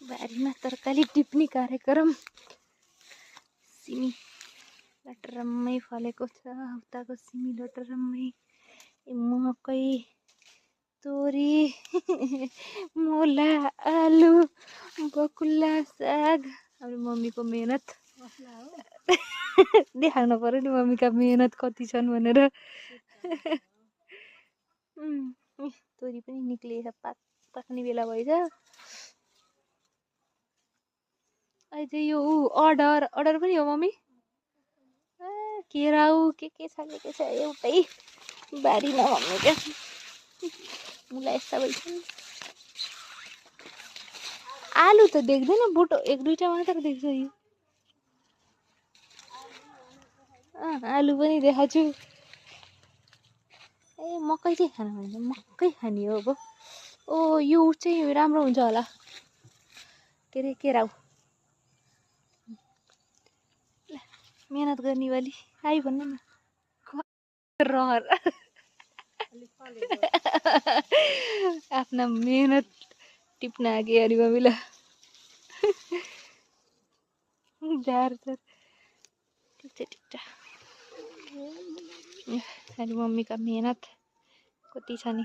बारीमा तरकारी टिप्ने कार्यक्रम। सिमी लटरम्मै फलेको छ। उताको सिमी लटरम्मै। मकै, तोरी, मुला, आलु, बकुल्ला, साग। हाम्रो मम्मीको मेहनत देखाउनु पर्यो नि मम्मीका मेहनत कति छन् भनेर। तोरी पनि निक्लिएछ, पाक्ने बेला भएछ। अहिले चाहिँ यो अर्डर पनि हो मम्मी। केराउ के छ एउटै बारीमा मम्मीका। मुला यस्ता भइछन्। आलु त देख्दैन, बोटो एक दुईटा मात्र देख्छ यो। आलु पनि देखाएको छु। ए मकै चाहिँ खानु भन्छ, मकै खाने हो अब। ओ यो चाहिँ राम्रो हुन्छ होला, के अरे केराउ। मेहनत गर्ने वाली आइ भन्नु न। रहर आफ्ना मेहनत टिप्न आगे अरे मम्मीलाई। जार ठिक छ। अनि मम्मीका मेहनत कति छ नि।